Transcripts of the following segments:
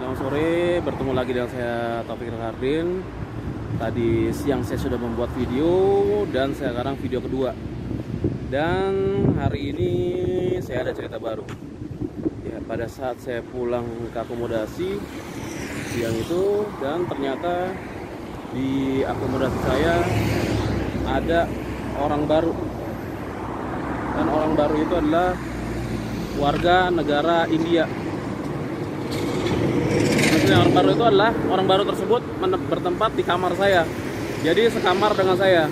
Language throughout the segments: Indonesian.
Selamat sore, bertemu lagi dengan saya Taufik Hardin. Tadi siang saya sudah membuat video dan sekarang video kedua. Dan hari ini saya ada cerita baru. Ya, pada saat saya pulang ke akomodasi siang itu, dan ternyata di akomodasi saya ada orang baru. Dan orang baru itu adalah warga negara India. Orang baru itu adalah orang baru tersebut bertempat di kamar saya, jadi sekamar dengan saya.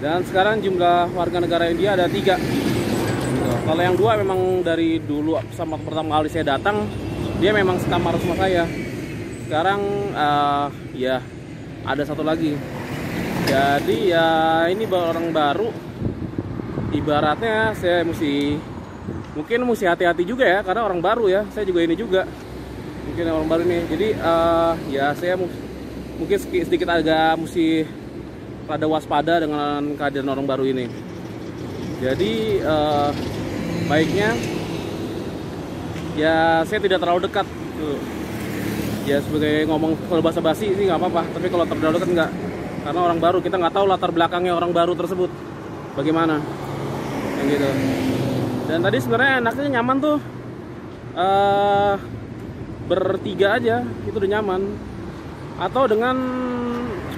Dan sekarang jumlah warga negara India ada 3. Kalau yang 2 memang dari dulu sama pertama kali saya datang, dia memang sekamar sama saya. Sekarang ya ada 1 lagi. Jadi ya ini orang baru. Ibaratnya saya mungkin mesti hati-hati juga ya, karena orang baru ya. Saya juga ini juga. Mungkin orang baru nih, jadi ya saya mungkin sedikit agak mesti rada waspada dengan kehadiran orang baru ini. Jadi baiknya ya saya tidak terlalu dekat tuh. Ya sebagai ngomong kalau basa-basi sih nggak apa-apa, tapi kalau terlalu dekat nggak, karena orang baru kita nggak tahu latar belakangnya orang baru tersebut bagaimana, yang gitu. Dan tadi sebenarnya enaknya nyaman tuh. Bertiga aja itu udah nyaman, atau dengan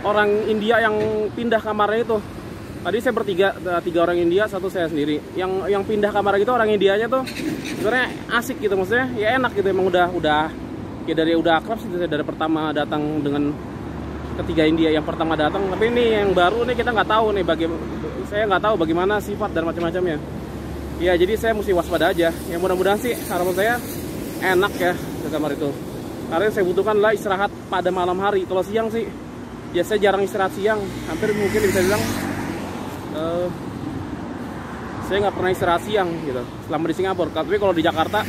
orang India yang pindah kamarnya itu. Tadi saya bertiga, 3 orang India, 1 saya sendiri. Yang pindah kamar gitu orang Indianya tuh sebenarnya asik gitu, maksudnya ya enak gitu. Emang udah ya dari udah akrab sih dari pertama datang dengan ketiga India yang pertama datang. Tapi ini yang baru nih kita nggak tahu nih, saya nggak tahu bagaimana sifat dan macam-macamnya. Ya jadi saya mesti waspada aja. Ya mudah-mudahan sih harapan saya enak ya ke kamar itu, karena saya butuhkan lah istirahat pada malam hari. Kalau siang sih ya saya jarang istirahat siang, hampir mungkin bisa bilang saya nggak pernah istirahat siang gitu selama di Singapura. Tapi kalau di Jakarta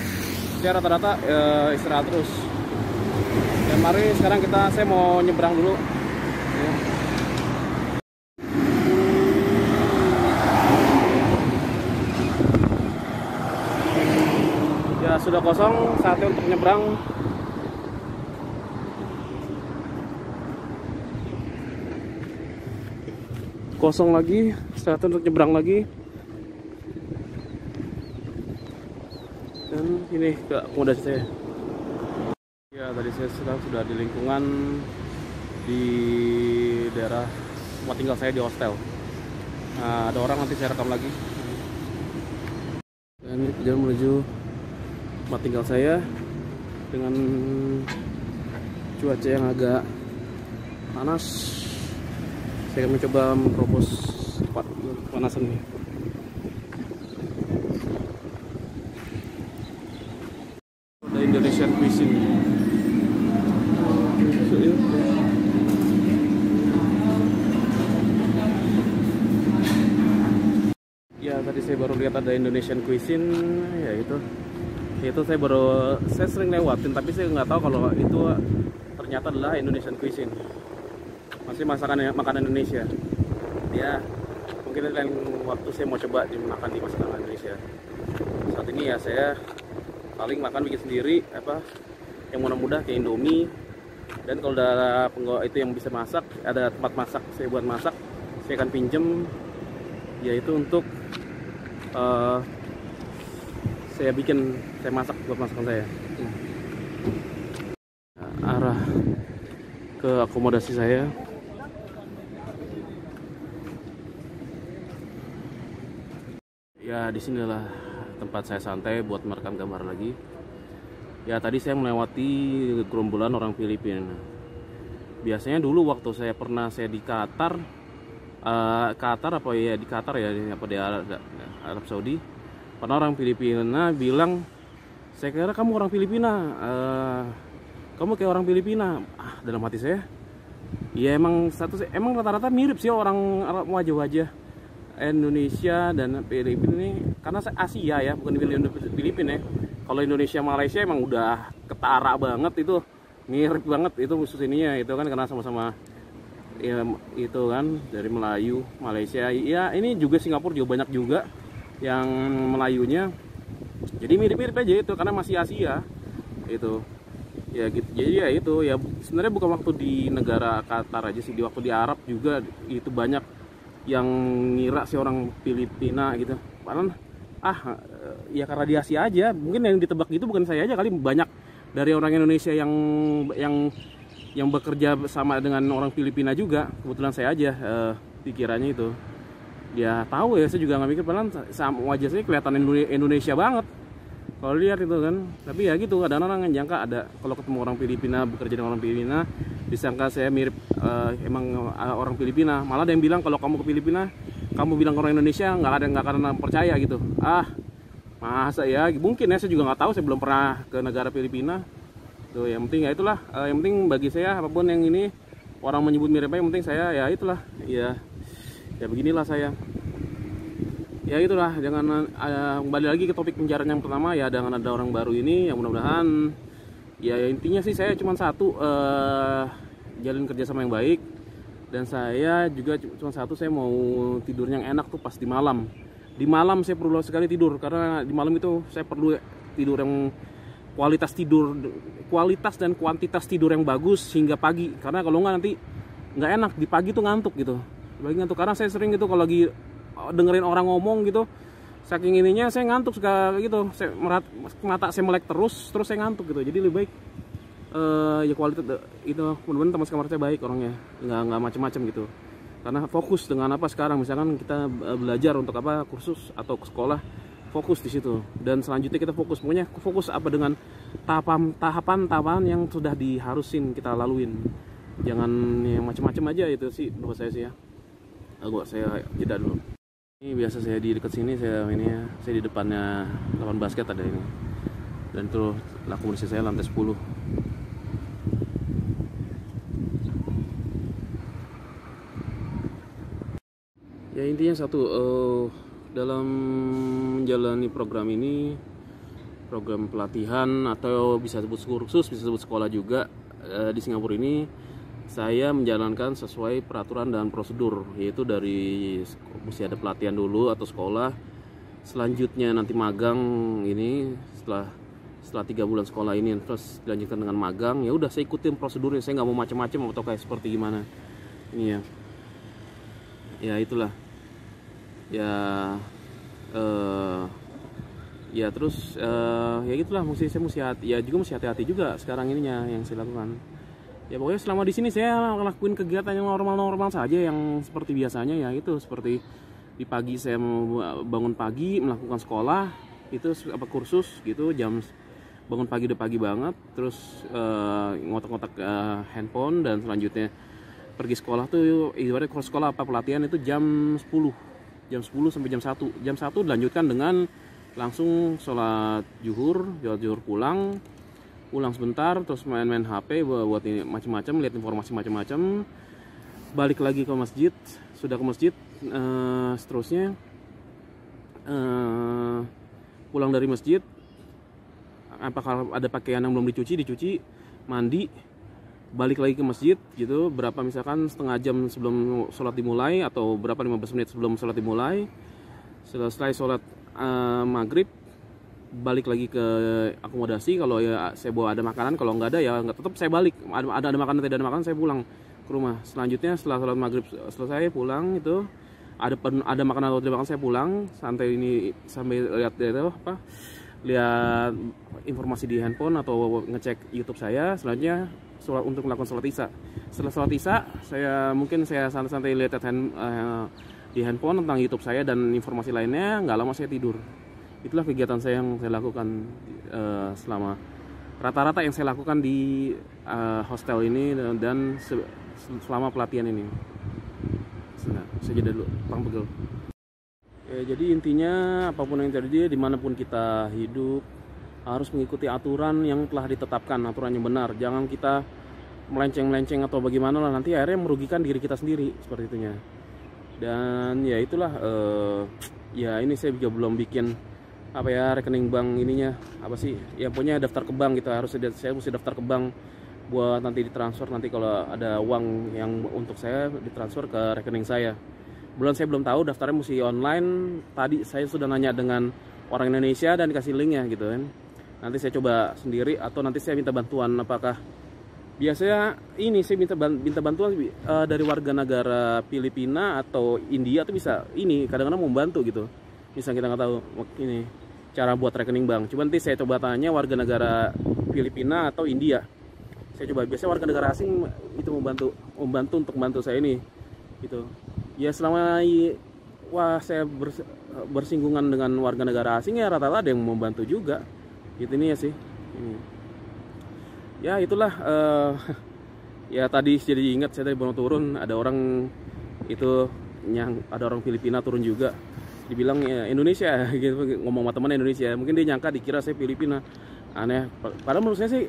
saya rata-rata istirahat terus. Dan mari sekarang saya mau nyebrang dulu ya. Sudah kosong, saatnya untuk nyebrang. Kosong lagi, saatnya untuk nyebrang lagi. Dan ini ke akomodasi saya. Ya tadi saya sudah di lingkungan di daerah tempat tinggal saya di hostel. Nah, ada orang, nanti saya rekam lagi. Dan ini jalan menuju tempat tinggal saya dengan cuaca yang agak panas. Saya akan mencoba menerobos kepanasan ini. Ada Indonesian cuisine. Ya tadi saya baru lihat ada Indonesian cuisine, ya itu saya sering lewatin, tapi saya nggak tahu kalau itu ternyata adalah Indonesian cuisine, masih makanan Indonesia. Ya mungkin lain waktu saya mau coba makan di masakan Indonesia. Saat ini ya saya paling makan bikin sendiri, yang mudah-mudah kayak Indomie. Dan kalau ada itu yang bisa masak, ada tempat masak saya buat masak, saya akan pinjem, yaitu untuk saya masak buat masakan saya. Arah ke akomodasi saya. Ya disinilah tempat saya santai buat merekam gambar lagi. Ya tadi saya melewati gerombolan orang Filipina. Biasanya dulu waktu saya di Qatar, di Arab Saudi, pernah orang Filipina bilang, saya kira kamu orang Filipina, kamu kayak orang Filipina. Dalam hati saya, ya emang rata-rata mirip sih orang wajah-wajah Indonesia dan Filipina ini, karena saya Asia ya, bukan Filipina ya. Kalau Indonesia Malaysia emang udah ketara banget, itu mirip banget itu khusus ininya itu kan, karena sama-sama ya itu kan dari Melayu, Malaysia. Ya ini juga Singapura juga banyak juga yang Melayunya. Jadi mirip-mirip aja itu, karena masih Asia itu. Ya gitu, jadi ya itu ya sebenarnya bukan waktu di negara Qatar aja sih, di waktu di Arab juga itu banyak yang ngira si orang Filipina gitu. Padahal ya karena di Asia aja, mungkin yang ditebak itu bukan saya aja kali, banyak dari orang Indonesia yang yang bekerja sama dengan orang Filipina juga. Kebetulan saya aja pikirannya itu. Ya tahu ya, saya juga nggak mikir, padahal sama wajah saya kelihatan Indonesia banget kalau lihat itu kan. Tapi ya gitu, ada orang yang jangka, ada kalau ketemu orang Filipina, bekerja dengan orang Filipina, disangka saya mirip emang orang Filipina. Malah ada yang bilang kalau kamu ke Filipina, kamu bilang ke orang Indonesia, nggak karena percaya gitu. Masa ya, mungkin ya, saya juga nggak tahu, saya belum pernah ke negara Filipina tuh. Yang penting ya itulah, yang penting bagi saya apapun yang ini orang menyebut mirip, yang penting saya ya itulah, ya beginilah saya. Ya itulah, jangan kembali lagi ke topik pencarian yang pertama ya, dengan ada orang baru ini, yang mudah-mudahan ya intinya sih saya cuma satu, jalin kerjasama yang baik. Dan saya juga cuma satu, saya mau tidur yang enak tuh pas di malam. Di malam saya perlu sekali tidur, karena di malam itu saya perlu tidur yang kualitas dan kuantitas tidur yang bagus hingga pagi. Karena kalau nggak nanti nggak enak, di pagi tuh ngantuk gitu. Pagi ngantuk, karena saya sering gitu kalau lagi dengerin orang ngomong gitu, saking ininya saya ngantuk suka gitu, mata saya melek terus saya ngantuk gitu. Jadi lebih baik ya kualitas itu, mudah-mudahan teman sekamar saya baik orangnya, nggak macam-macam gitu. Karena fokus dengan apa sekarang, misalkan kita belajar untuk apa, kursus atau ke sekolah, fokus di situ. Dan selanjutnya kita fokus apa dengan tahapan yang sudah diharusin kita laluin. Jangan yang macam-macam aja, itu sih menurut saya sih ya. Saya jeda dulu. Ini biasa saya di dekat sini, saya di depannya lapangan basket ada ini. Dan itu akomodasi saya lantai 10. Ya intinya satu, dalam menjalani program ini, program pelatihan atau bisa sebut kursus, bisa sebut sekolah juga di Singapura ini, saya menjalankan sesuai peraturan dan prosedur, yaitu dari mesti ada pelatihan dulu atau sekolah, selanjutnya nanti magang ini, setelah 3 bulan sekolah ini terus dilanjutkan dengan magang. Ya udah, saya ikutin prosedurnya, saya nggak mau macam-macam atau kayak seperti gimana ini ya itulah ya. Ya terus ya gitulah, saya mesti hati-hati juga sekarang ininya yang saya lakukan. Ya pokoknya selama di sini saya ngelakuin kegiatan yang normal-normal saja, yang seperti biasanya ya, itu seperti di pagi saya mau bangun pagi melakukan sekolah, itu kursus gitu, bangun pagi udah pagi banget, terus ngotak-ngotak handphone, dan selanjutnya pergi sekolah tuh ibaratnya sekolah apa pelatihan itu jam 10 sampai jam 1 dilanjutkan dengan langsung sholat zuhur pulang sebentar, terus main-main HP buat ini macam-macam, lihat informasi macam-macam, balik lagi ke masjid, sudah ke masjid, seterusnya pulang dari masjid, apakah ada pakaian yang belum dicuci, mandi, balik lagi ke masjid gitu, berapa misalkan setengah jam sebelum sholat dimulai atau berapa 15 menit sebelum sholat dimulai. Selesai sholat maghrib, balik lagi ke akomodasi. Kalau ya saya bawa ada makanan, kalau nggak ada ya tetap saya balik, ada makanan tidak ada makanan saya pulang ke rumah. Selanjutnya setelah sholat maghrib selesai pulang, itu ada makanan atau tidak makan saya pulang, santai ini sambil lihat informasi di handphone atau ngecek YouTube saya. Selanjutnya untuk melakukan sholat isya. Setelah sholat isya, saya santai-santai lihat di handphone tentang YouTube saya dan informasi lainnya. Nggak lama saya tidur. Itulah kegiatan saya yang saya lakukan selama rata-rata yang saya lakukan di hostel ini dan selama pelatihan ini. Saya jeda dulu, Bang Pegel. Ya, jadi intinya apapun yang terjadi, dimanapun kita hidup, harus mengikuti aturan yang telah ditetapkan, aturan yang benar. Jangan kita melenceng-melenceng atau bagaimana lah, nanti akhirnya merugikan diri kita sendiri seperti itunya. Dan ya itulah, ya ini saya juga belum bikin rekening bank ininya ya pokoknya daftar ke bank gitu. Saya mesti daftar ke bank buat nanti ditransfer, nanti kalau ada uang yang untuk saya ditransfer ke rekening saya. Saya belum tahu, daftarnya mesti online. Tadi saya sudah nanya dengan orang Indonesia dan dikasih linknya gitu kan. Nanti saya coba sendiri atau nanti saya minta bantuan. Apakah biasanya ini saya minta bantuan dari warga negara Filipina atau India tuh bisa ini kadang-kadang mau membantu gitu. Misalnya kita nggak tahu ini cara buat rekening bank. Cuman nanti saya coba tanya warga negara Filipina atau India. Saya coba, biasanya warga negara asing itu membantu untuk membantu saya ini gitu. Ya selama saya bersinggungan dengan warga negara asing ya rata-rata ada yang membantu juga gitu. Ini ya sih ini. Ya itulah ya tadi jadi ingat saya tadi baru turun ada orang itu ada orang Filipina turun juga, dibilang ya Indonesia gitu, ngomong sama teman Indonesia, mungkin dia nyangka dikira saya Filipina. Aneh, padahal menurut saya sih,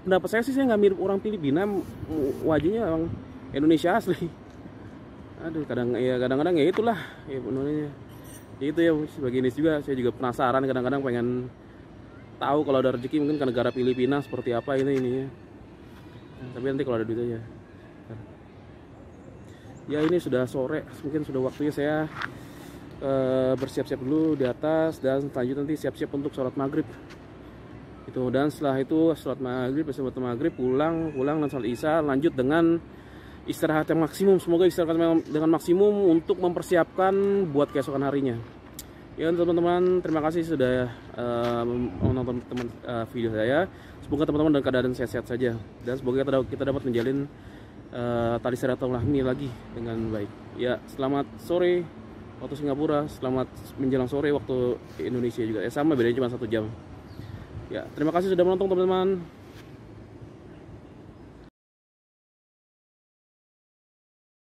pendapat saya sih saya nggak mirip orang Filipina, wajahnya orang Indonesia asli. Aduh, kadang-kadang ya itulah ya benernya. Itu ya sebagai ini juga, saya juga penasaran, kadang-kadang pengen tahu kalau ada rezeki mungkin ke negara Filipina seperti apa ini ya. Tapi nanti kalau ada duit aja. Ya ini sudah sore, mungkin sudah waktunya saya bersiap-siap dulu di atas dan lanjut nanti siap-siap untuk sholat maghrib. Itu dan setelah itu sholat maghrib, pulang dan sholat isya, lanjut dengan istirahat yang maksimum. Semoga istirahat dengan maksimum untuk mempersiapkan buat keesokan harinya. Ya teman-teman, terima kasih sudah menonton video saya. Semoga teman-teman dalam keadaan sehat-sehat saja dan semoga kita dapat menjalin tali silaturahmi lagi dengan baik. Ya, selamat sore waktu Singapura, selamat menjelang sore waktu Indonesia juga. Sama bedanya cuma 1 jam. Ya, terima kasih sudah menonton teman-teman.